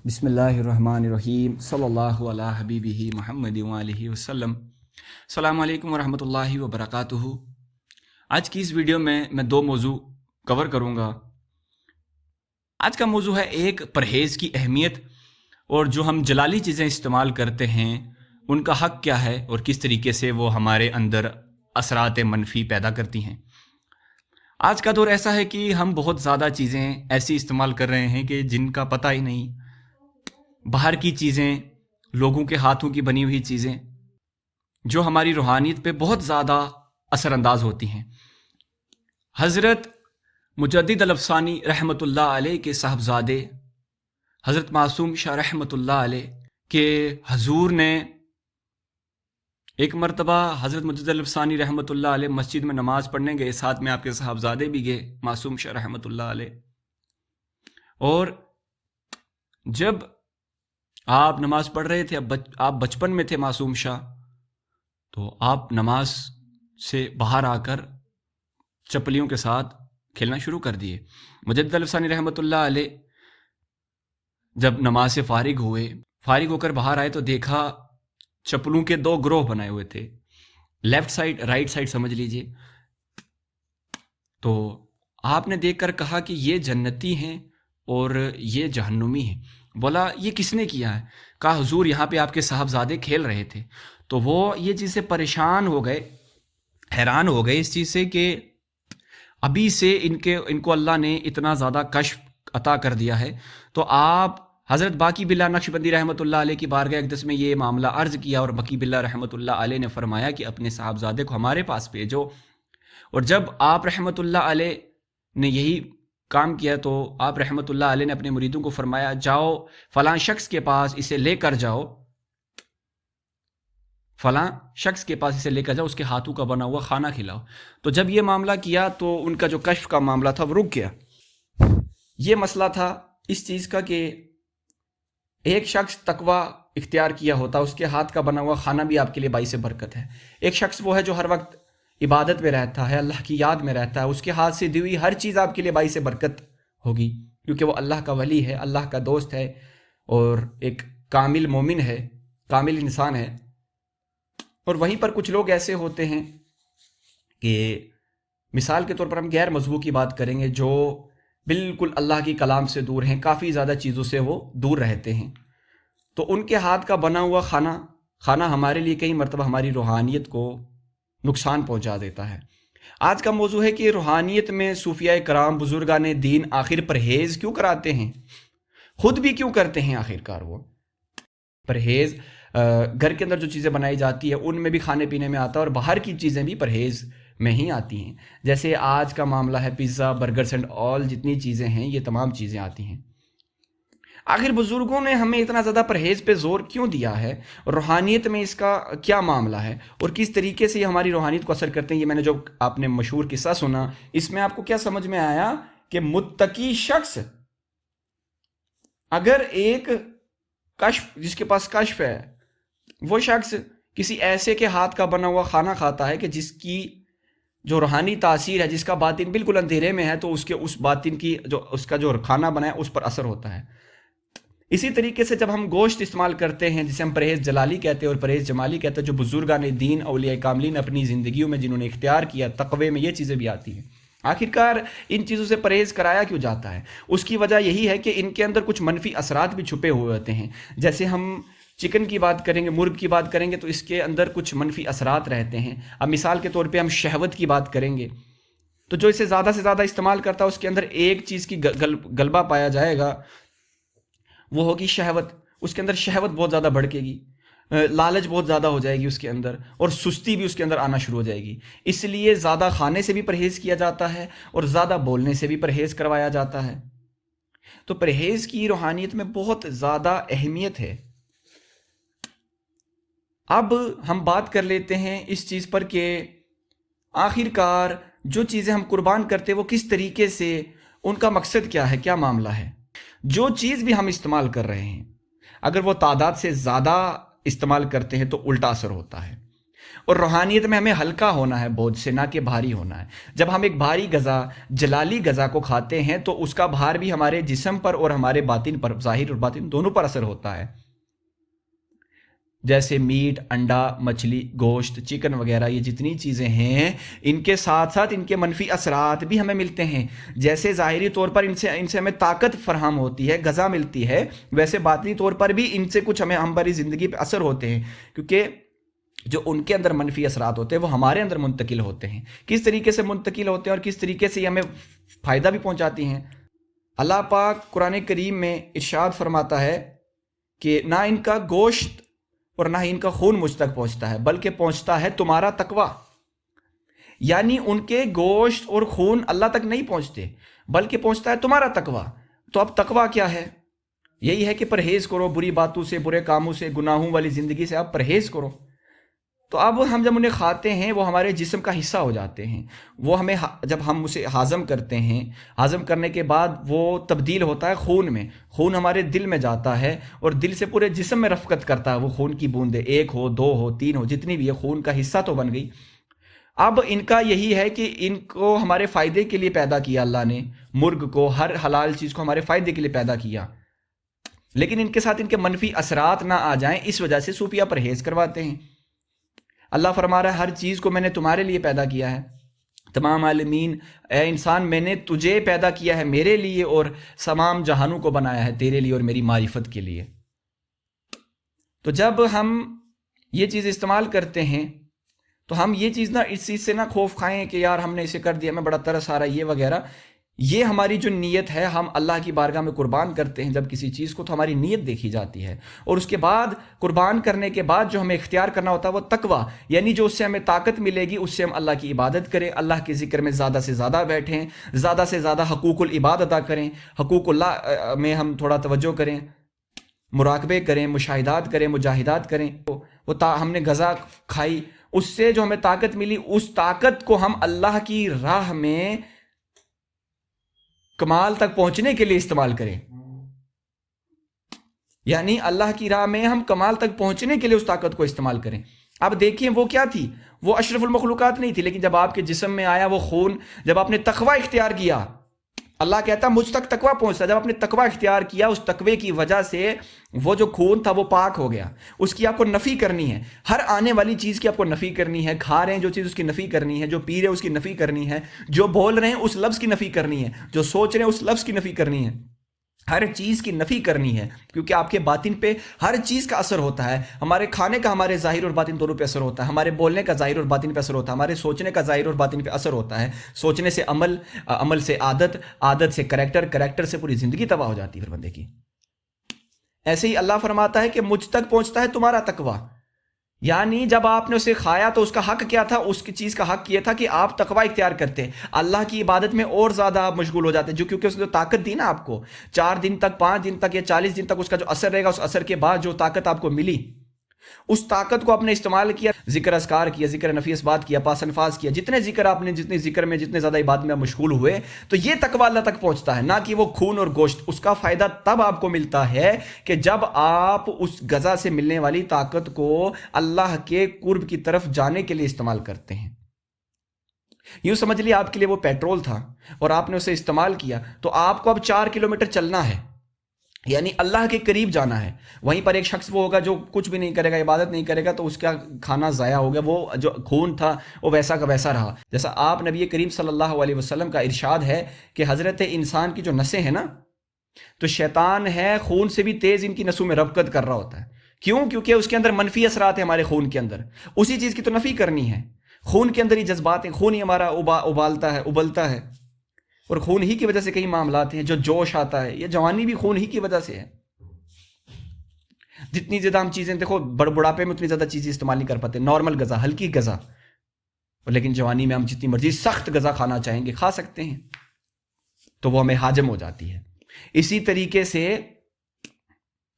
بسم اللہ الرحمن الرحیم صلی اللہ علیہ حبیبہ محمد وآلہ وسلم۔ السلام علیکم ورحمۃ اللہ وبرکاتہ۔ آج کی اس ویڈیو میں دو موضوع کور کروں گا۔ آج کا موضوع ہے ایک پرہیز کی اہمیت اور جو ہم جلالی چیزیں استعمال کرتے ہیں ان کا حق کیا ہے اور کس طریقے سے وہ ہمارے اندر اثرات منفی پیدا کرتی ہیں۔ آج کا دور ایسا ہے کہ ہم بہت زیادہ چیزیں ایسی استعمال کر رہے ہیں کہ جن کا پتہ ہی نہیں، باہر کی چیزیں، لوگوں کے ہاتھوں کی بنی ہوئی چیزیں جو ہماری روحانیت پہ بہت زیادہ اثر انداز ہوتی ہیں۔ حضرت مجدد الافسانی رحمۃ اللہ علیہ کے صاحبزادے حضرت معصوم شاہ رحمۃ اللہ علیہ کے حضور نے ایک مرتبہ حضرت مجدد الافسانی رحمۃ اللہ علیہ مسجد میں نماز پڑھنے گئے، ساتھ میں آپ کے صاحبزادے بھی گئے معصوم شاہ رحمۃ اللہ علیہ۔ اور جب آپ نماز پڑھ رہے تھے، آپ بچپن میں تھے معصوم شاہ، تو آپ نماز سے باہر آ کر چپلیوں کے ساتھ کھیلنا شروع کر دیے۔ مجدد الافسانی رحمۃ اللہ علیہ جب نماز سے فارغ ہو کر باہر آئے تو دیکھا چپلوں کے دو گروہ بنائے ہوئے تھے، لیفٹ سائڈ رائٹ سائڈ سمجھ لیجئے۔ تو آپ نے دیکھ کر کہا کہ یہ جنتی ہیں اور یہ جہنمی ہیں۔ بولا یہ کس نے کیا ہے؟ کہا حضور یہاں پہ آپ کے صاحبزادے کھیل رہے تھے۔ تو وہ یہ چیز سے پریشان ہو گئے، حیران ہو گئے اس چیز سے کہ ابھی سے ان کو اللہ نے اتنا زیادہ کشف عطا کر دیا ہے۔ تو آپ حضرت باقی باللہ نقشبندی رحمۃ اللہ علیہ کی بارگاہ اقدس میں یہ معاملہ عرض کیا اور باقی باللہ رحمۃ اللہ علیہ نے فرمایا کہ اپنے صاحبزادے کو ہمارے پاس بھیجو۔ اور جب آپ رحمۃ اللہ علیہ نے یہی کام کیا تو آپ رحمۃ اللہ علیہ نے اپنے مریدوں کو فرمایا جاؤ فلاں شخص کے پاس اسے لے کر جاؤ، فلاں شخص کے پاس اسے لے کر جاؤ، اس کے ہاتھوں کا بنا ہوا کھانا کھلاؤ۔ تو جب یہ معاملہ کیا تو ان کا جو کشف کا معاملہ تھا وہ رک گیا۔ یہ مسئلہ تھا اس چیز کا کہ ایک شخص تقوی اختیار کیا ہوتا، اس کے ہاتھ کا بنا ہوا کھانا بھی آپ کے لیے باعث برکت ہے۔ ایک شخص وہ ہے جو ہر وقت عبادت میں رہتا ہے، اللہ کی یاد میں رہتا ہے، اس کے ہاتھ سے دی ہوئی ہر چیز آپ کے لیے باعث برکت ہوگی، کیونکہ وہ اللہ کا ولی ہے، اللہ کا دوست ہے اور ایک کامل مومن ہے، کامل انسان ہے۔ اور وہیں پر کچھ لوگ ایسے ہوتے ہیں کہ مثال کے طور پر ہم غیر مذہبوں کی بات کریں گے جو بالکل اللہ کی کلام سے دور ہیں، کافی زیادہ چیزوں سے وہ دور رہتے ہیں، تو ان کے ہاتھ کا بنا ہوا کھانا ہمارے لیے کئی مرتبہ ہماری روحانیت کو نقصان پہنچا دیتا ہے۔ آج کا موضوع ہے کہ روحانیت میں صوفیاء کرام بزرگان دین آخر پرہیز کیوں کراتے ہیں، خود بھی کیوں کرتے ہیں آخرکار وہ پرہیز۔ گھر کے اندر جو چیزیں بنائی جاتی ہے ان میں بھی کھانے پینے میں آتا ہے، اور باہر کی چیزیں بھی پرہیز میں ہی آتی ہیں، جیسے آج کا معاملہ ہے پیزا، برگرز اینڈ آل، جتنی چیزیں ہیں یہ تمام چیزیں آتی ہیں۔ آخر بزرگوں نے ہمیں اتنا زیادہ پرہیز پہ زور کیوں دیا ہے؟ روحانیت میں اس کا کیا معاملہ ہے اور کس طریقے سے یہ ہماری روحانیت کو اثر کرتے ہیں؟ یہ میں نے جو آپ نے مشہور قصہ سنا، اس میں آپ کو کیا سمجھ میں آیا کہ متقی شخص اگر ایک کشف، جس کے پاس کشف ہے، وہ شخص کسی ایسے کے ہاتھ کا بنا ہوا کھانا کھاتا ہے کہ جس کی جو روحانی تاثیر ہے، جس کا باطن بالکل اندھیرے میں ہے، تو اس باطن کی اس کا جو کھانا بنا ہے اس پر اثر ہوتا ہے۔ اسی طریقے سے جب ہم گوشت استعمال کرتے ہیں، جسے ہم پرہیز جلالی کہتے ہیں اور پرہیز جمالی کہتے ہیں، جو بزرگان دین اولیاء کاملین اپنی زندگیوں میں جنہوں نے اختیار کیا، تقوی میں یہ چیزیں بھی آتی ہیں۔ آخرکار ان چیزوں سے پرہیز کرایا کیوں جاتا ہے؟ اس کی وجہ یہی ہے کہ ان کے اندر کچھ منفی اثرات بھی چھپے ہوئے ہوتے ہیں۔ جیسے ہم چکن کی بات کریں گے، مرغ کی بات کریں گے تو اس کے اندر کچھ منفی اثرات رہتے ہیں۔ اب مثال کے طور پہ ہم شہوت کی بات کریں گے تو جو اسے زیادہ سے زیادہ استعمال کرتا ہے اس کے اندر ایک چیز کی غلبہ پایا جائے گا، وہ ہوگی شہوت۔ اس کے اندر شہوت بہت زیادہ بھڑکے گی، لالچ بہت زیادہ ہو جائے گی اس کے اندر، اور سستی بھی اس کے اندر آنا شروع ہو جائے گی۔ اس لیے زیادہ کھانے سے بھی پرہیز کیا جاتا ہے اور زیادہ بولنے سے بھی پرہیز کروایا جاتا ہے۔ تو پرہیز کی روحانیت میں بہت زیادہ اہمیت ہے۔ اب ہم بات کر لیتے ہیں اس چیز پر کہ آخرکار جو چیزیں ہم قربان کرتے ہیں وہ کس طریقے سے، ان کا مقصد کیا ہے، کیا معاملہ ہے۔ جو چیز بھی ہم استعمال کر رہے ہیں اگر وہ تعداد سے زیادہ استعمال کرتے ہیں تو الٹا اثر ہوتا ہے، اور روحانیت میں ہمیں ہلکا ہونا ہے بوجھ سے، نہ کہ بھاری ہونا ہے۔ جب ہم ایک بھاری غذا، جلالی غذا کو کھاتے ہیں تو اس کا بھار بھی ہمارے جسم پر اور ہمارے باطن پر، ظاہر اور باطن دونوں پر اثر ہوتا ہے۔ جیسے میٹ، انڈا، مچھلی، گوشت، چکن وغیرہ، یہ جتنی چیزیں ہیں ان کے ساتھ ساتھ ان کے منفی اثرات بھی ہمیں ملتے ہیں۔ جیسے ظاہری طور پر ان سے ہمیں طاقت فراہم ہوتی ہے، غذا ملتی ہے، ویسے باطنی طور پر بھی ان سے کچھ ہماری زندگی پہ اثر ہوتے ہیں، کیونکہ جو ان کے اندر منفی اثرات ہوتے ہیں وہ ہمارے اندر منتقل ہوتے ہیں۔ کس طریقے سے منتقل ہوتے ہیں اور کس طریقے سے یہ ہمیں فائدہ بھی پہنچاتی ہیں؟ اللہ پاک قرآن کریم میں ارشاد فرماتا ہے کہ نہ ان کا گوشت اور نہ ہی ان کا خون مجھ تک پہنچتا ہے، بلکہ پہنچتا ہے تمہارا تقویٰ۔ یعنی ان کے گوشت اور خون اللہ تک نہیں پہنچتے، بلکہ پہنچتا ہے تمہارا تقویٰ۔ تو اب تقویٰ کیا ہے؟ یہی ہے کہ پرہیز کرو، بری باتوں سے، برے کاموں سے، گناہوں والی زندگی سے آپ پرہیز کرو۔ تو اب ہم جب انہیں کھاتے ہیں وہ ہمارے جسم کا حصہ ہو جاتے ہیں، وہ ہمیں جب ہم اسے ہاضم کرتے ہیں، ہاضم کرنے کے بعد وہ تبدیل ہوتا ہے خون میں، خون ہمارے دل میں جاتا ہے اور دل سے پورے جسم میں رفقت کرتا ہے وہ خون کی بوندیں، 1 ہو، 2 ہو، 3 ہو، جتنی بھی ہے، خون کا حصہ تو بن گئی۔ اب ان کا یہی ہے کہ ان کو ہمارے فائدے کے لیے پیدا کیا اللہ نے، مرغ کو، ہر حلال چیز کو ہمارے فائدے کے لیے پیدا کیا، لیکن ان کے ساتھ ان کے منفی اثرات نہ آ جائیں اس وجہ سے صوفیہ پرہیز کرواتے ہیں۔ اللہ فرما رہا ہے ہر چیز کو میں نے تمہارے لیے پیدا کیا ہے، تمام عالمین، اے انسان میں نے تجھے پیدا کیا ہے میرے لیے، اور تمام جہانوں کو بنایا ہے تیرے لیے اور میری معرفت کے لیے۔ تو جب ہم یہ چیز استعمال کرتے ہیں تو ہم یہ چیز اس چیز سے نہ خوف کھائیں کہ یار ہم نے اسے کر دیا، ہمیں بڑا ترس آ رہا ہے یہ وغیرہ۔ یہ ہماری جو نیت ہے، ہم اللہ کی بارگاہ میں قربان کرتے ہیں جب کسی چیز کو، تو ہماری نیت دیکھی جاتی ہے، اور اس کے بعد قربان کرنے کے بعد جو ہمیں اختیار کرنا ہوتا ہے وہ تقویٰ، یعنی جو اس سے ہمیں طاقت ملے گی اس سے ہم اللہ کی عبادت کریں، اللہ کے ذکر میں زیادہ سے زیادہ بیٹھیں، زیادہ سے زیادہ حقوق العباد ادا کریں، حقوق اللہ میں ہم تھوڑا توجہ کریں، مراقبے کریں، مشاہدات کریں، مجاہدات کریں۔ ہم نے غذا کھائی، اس سے جو ہمیں طاقت ملی، اس طاقت کو ہم اللہ کی راہ میں کمال تک پہنچنے کے لیے استعمال کریں، یعنی اللہ کی راہ میں ہم کمال تک پہنچنے کے لیے اس طاقت کو استعمال کریں۔ اب دیکھیں وہ کیا تھی، وہ اشرف المخلوقات نہیں تھی، لیکن جب آپ کے جسم میں آیا وہ خون، جب آپ نے تقویٰ اختیار کیا، اللہ کہتا مجھ تک تقویٰ پہنچتا، جب آپ نے تقویٰ اختیار کیا اس تقوی کی وجہ سے وہ جو خون تھا وہ پاک ہو گیا۔ اس کی آپ کو نفی کرنی ہے، ہر آنے والی چیز کی آپ کو نفی کرنی ہے، کھا رہے ہیں جو چیز اس کی نفی کرنی ہے، جو پی رہے ہیں اس کی نفی کرنی ہے، جو بول رہے ہیں اس لفظ کی نفی کرنی ہے، جو سوچ رہے ہیں اس لفظ کی نفی کرنی ہے، ہر چیز کی نفی کرنی ہے، کیونکہ آپ کے باطن پہ ہر چیز کا اثر ہوتا ہے۔ ہمارے کھانے کا ہمارے ظاہر اور باطن دونوں پہ اثر ہوتا ہے، ہمارے بولنے کا ظاہر اور باطن پہ اثر ہوتا ہے، ہمارے سوچنے کا ظاہر اور باطن پہ اثر ہوتا ہے، سوچنے سے عمل، عمل سے عادت، عادت سے کریکٹر، کریکٹر سے پوری زندگی تباہ ہو جاتی ہے پھر بندے کی۔ ایسے ہی اللہ فرماتا ہے کہ مجھ تک پہنچتا ہے تمہارا تقویٰ، یعنی جب آپ نے اسے کھایا تو اس کا حق کیا تھا؟ اس کی چیز کا حق یہ تھا کہ آپ تقویٰ اختیار کرتے، اللہ کی عبادت میں اور زیادہ آپ مشغول ہو جاتے، جو کیونکہ اس نے جو طاقت دی نا آپ کو، 4 دن تک، 5 دن تک یا 40 دن تک اس کا جو اثر رہے گا، اس اثر کے بعد جو طاقت آپ کو ملی، اس طاقت کو آپ نے استعمال کیا، ذکر اذکار کیا، ذکر نفی اثبات کیا، پاس انفاس کیا، جتنے ذکر آپ نے، جتنے ذکر میں، جتنے زیادہ عبادت میں مشغول ہوئے، تو یہ تقویٰ اللہ تک پہنچتا ہے، نہ کہ وہ خون اور گوشت۔ اس کا فائدہ تب آپ کو ملتا ہے کہ جب آپ اس غذا سے ملنے والی طاقت کو اللہ کے قرب کی طرف جانے کے لیے استعمال کرتے ہیں۔ یوں سمجھ لیا آپ کے لیے وہ پیٹرول تھا اور آپ نے اسے استعمال کیا، تو آپ کو اب 4 کلومیٹر چلنا ہے، یعنی اللہ کے قریب جانا ہے۔ وہیں پر ایک شخص وہ ہوگا جو کچھ بھی نہیں کرے گا، عبادت نہیں کرے گا، تو اس کا کھانا ضائع ہو گیا، وہ جو خون تھا وہ ویسا کا ویسا رہا۔ جیسا آپ نبی کریم صلی اللہ علیہ وسلم کا ارشاد ہے کہ حضرت انسان کی جو نسیں ہیں نا، تو شیطان ہے خون سے بھی تیز ان کی نسوں میں ربقت کر رہا ہوتا ہے۔ کیوں؟ کیونکہ اس کے اندر منفی اثرات ہیں ہمارے خون کے اندر، اسی چیز کی تو نفی کرنی ہے۔ خون کے اندر ہی جذبات ہیں، خون ہی ہمارا ابلتا ہے، اور خون ہی کی وجہ سے کئی معاملات ہیں، جو جوش آتا ہے، یہ جوانی بھی خون ہی کی وجہ سے ہے۔ جتنی زیادہ ہم چیزیں دیکھو، بڑھاپے میں اتنی زیادہ چیزیں استعمال نہیں کر پاتے، نارمل غذا، ہلکی غذا، لیکن جوانی میں ہم جتنی مرضی سخت غذا کھانا چاہیں گے کھا سکتے ہیں، تو وہ ہمیں ہاجم ہو جاتی ہے۔ اسی طریقے سے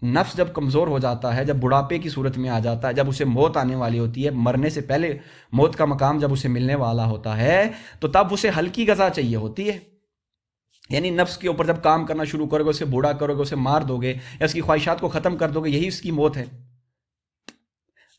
نفس جب کمزور ہو جاتا ہے، جب بڑھاپے کی صورت میں آ جاتا ہے، جب اسے موت آنے والی ہوتی ہے، مرنے سے پہلے موت کا مقام جب اسے ملنے والا ہوتا ہے، تو تب اسے ہلکی غذا چاہیے ہوتی ہے۔ یعنی نفس کے اوپر جب کام کرنا شروع کرو گے، اسے بوڑھا کرو گے، اسے مار دو گے یا اس کی خواہشات کو ختم کر دو گے، یہی اس کی موت ہے۔